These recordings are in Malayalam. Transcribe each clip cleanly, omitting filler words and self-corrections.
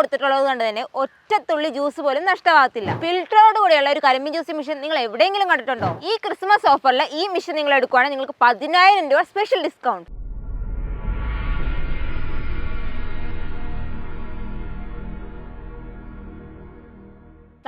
കൊടുത്തിട്ടുള്ളത് കൊണ്ട് തന്നെ ഒറ്റത്തുള്ളി ജ്യൂസ് പോലും നഷ്ടമാകത്തില്ല. ഫിൽറ്ററോട് കൂടിയുള്ള ഒരു കരിമ്പിൻ ജ്യൂസ് മെഷീൻ നിങ്ങൾ എവിടെയെങ്കിലും കണ്ടിട്ടുണ്ടോ? ഈ ക്രിസ്മസ് ഓഫറിൽ ഈ മെഷീൻ നിങ്ങൾ എടുക്കുകയാണെങ്കിൽ നിങ്ങൾക്ക് 10,000 രൂപ സ്പെഷ്യൽ ഡിസ്കൗണ്ട്.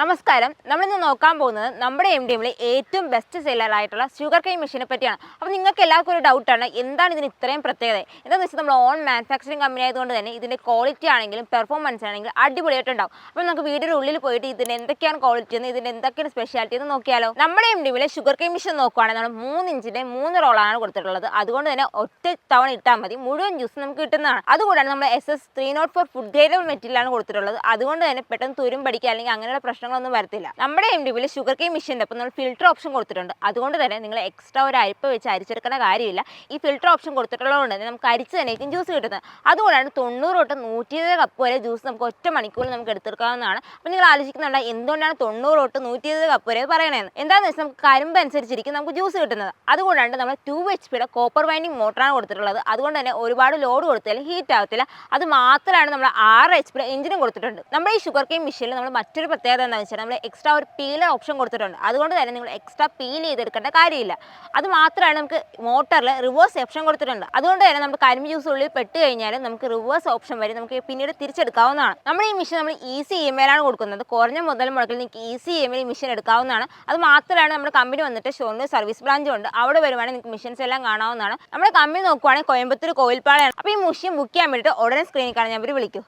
നമസ്കാരം. നമ്മളിന്ന് നോക്കാൻ പോകുന്നത് നമ്മുടെ MDMൽ ഏറ്റവും ബെസ്റ്റ് സെല്ലർ ആയിട്ടുള്ള ഷുഗർ കെയിൻ മെഷീനെ പറ്റിയാണ്. അപ്പോൾ നിങ്ങൾക്ക് എല്ലാവർക്കും ഒരു ഡൗട്ടാണ്, എന്താണ് ഇതിന് ഇത്രയും പ്രത്യേകത? എന്താണെന്ന് വെച്ചാൽ നമ്മൾ ഓൺ മാനുഫാക്ചറിങ് കമ്പനി ആയതുകൊണ്ട് തന്നെ ഇതിൻ്റെ ക്വാളിറ്റി ആണെങ്കിലും പെർഫോമൻസ് ആണെങ്കിലും അടിപൊളിയായിട്ടുണ്ടാവും. അപ്പോൾ നമുക്ക് വീഡിയോയുടെ ഉള്ളിൽ പോയിട്ട് ഇതിന് എന്തൊക്കെയാണ് ക്വാളിറ്റി എന്ന്, ഇതിൻ്റെ എന്തൊക്കെയാണ് സ്പെഷ്യാലിറ്റി എന്ന് നോക്കിയാലോ. നമ്മുടെ MDമിലെ ഷുഗർ കെയിൻ മെഷീൻ നോക്കുകയാണെങ്കിൽ നമ്മൾ 3 ഇഞ്ചിൻ്റെ 3 റോളാണ് കൊടുത്തിട്ടുള്ളത്. അതുകൊണ്ട് തന്നെ ഒറ്റ തവണ ഇട്ടാൽ മതി, മുഴുവൻ ജ്യൂസ് നമുക്ക് കിട്ടുന്നതാണ്. അതുകൂടാണ് നമ്മൾ SS304 ഫുഡ് ഗ്രേഡബിൾ മെറ്റീരിയലാണ് കൊടുത്തിട്ടുള്ളത്. അതുകൊണ്ട് തന്നെ പെട്ടെന്ന് തുരും പഠിക്കുക അല്ലെങ്കിൽ അങ്ങനെയുള്ള പ്രശ്നങ്ങളൊന്നും വരത്തില്ല. നമ്മുടെ MDബിൽ ഷുഗർ കെയിൻ മെഷീൻ്റെ ഒപ്പം നമ്മൾ ഫിൽറ്റർ ഓപ്ഷൻ കൊടുത്തിട്ടുണ്ട്. അതുകൊണ്ട് തന്നെ നിങ്ങൾ എക്സ്ട്രാ ഒരു അരിപ്പ വെച്ച് അരിച്ചെടുക്കേണ്ട കാര്യമില്ല. ഈ ഫിൽറ്റർ ഓപ്ഷൻ കൊടുത്തിട്ടുള്ളതുകൊണ്ട് തന്നെ നമുക്ക് അരിച്ച് തന്നെയായിരിക്കും ജ്യൂസ് കിട്ടുന്നത്. അതുകൊണ്ടാണ് 90 തൊട്ട് 120 കപ്പ് വരെ ജ്യൂസ് നമുക്ക് ഒറ്റ മണിക്കൂറിൽ നമുക്ക് എടുത്തെടുക്കാവുന്നതാണ്. അപ്പോൾ നിങ്ങൾ ആലോചിക്കുന്നുണ്ട് എന്തുകൊണ്ടാണ് 90 തൊട്ട് 120 കപ്പ് വരെ പറയണതെന്ന്. എന്താണെന്ന് വെച്ചാൽ നമുക്ക് കരിമ്പ് അനുസരിച്ചിരിക്കും നമുക്ക് ജ്യൂസ് കിട്ടുന്നത്. അതുകൊണ്ടാണ് നമ്മൾ 2 HP കോപ്പർ വൈൻഡിങ് മോട്ടറാണ് കൊടുത്തിട്ടുള്ളത്. അതുകൊണ്ട് തന്നെ ഒരുപാട് ലോഡ് കൊടുത്താലും ഹീറ്റ് ആവത്തില്ല. അത് മാത്രമാണ് നമ്മൾ 6 HP എഞ്ചിനും കൊടുത്തിട്ടുണ്ട്. നമ്മുടെ ഈ ഷുഗർ കെയിൻ മെഷീനിൽ നമ്മൾ മറ്റൊരു പ്രത്യേകത എന്താണെന്ന് വെച്ചാൽ നമ്മൾ എക്സ്ട്രാ ഒരു പീലർ ഓപ്ഷൻ കൊടുത്തിട്ടുണ്ട്. അതുകൊണ്ട് തന്നെ നിങ്ങൾ എക്സ്ട്രാ പീൽ ചെയ്തെടുക്കേണ്ട കാര്യമില്ല. അത് മാത്രമാണ് നമുക്ക് മോട്ടറിൽ റിവേഴ്സ് ഓപ്ഷൻ കൊടുത്തിട്ടുണ്ട്. അതുകൊണ്ട് തന്നെ നമ്മൾ കരിമ്പ് ജ്യൂസ് ഉള്ളിൽ പെട്ട് കഴിഞ്ഞാലും നമുക്ക് റിവേഴ്സ് ഓപ്ഷൻ വരെ നമുക്ക് പിന്നീട് തിരിച്ചെടുക്കാവുന്നതാണ്. നമ്മൾ ഈ മെഷീൻ നമ്മൾ ഈസി EMI ആണ് കൊടുക്കുന്നത്. കുറഞ്ഞ മുതൽ മുടക്കിൽ നിങ്ങൾക്ക് ഈസി EMI മെഷീൻ എടുക്കാവുന്നതാണ്. അത് മാത്രമാണ് നമ്മുടെ കമ്പനി വന്നിട്ട് ഷൊർണൂർ സർവീസ് ബ്രാഞ്ചും ഉണ്ട്. അവിടെ വരുവാണെങ്കിൽ നിങ്ങൾക്ക് മെഷീൻസ് എല്ലാം കാണാവുന്നതാണ്. നമ്മുടെ കമ്പനി നോക്കുവാണെങ്കിൽ കോയമ്പത്തൂർ കോയിൽപ്പാടയാണ്. അപ്പോൾ ഈ മെഷീൻ ബുക്ക് ചെയ്യാൻ വേണ്ടിയിട്ട് ഉടനെ സ്ക്രീനിൽ കാണാൻ ഞാൻ വിളിക്കും.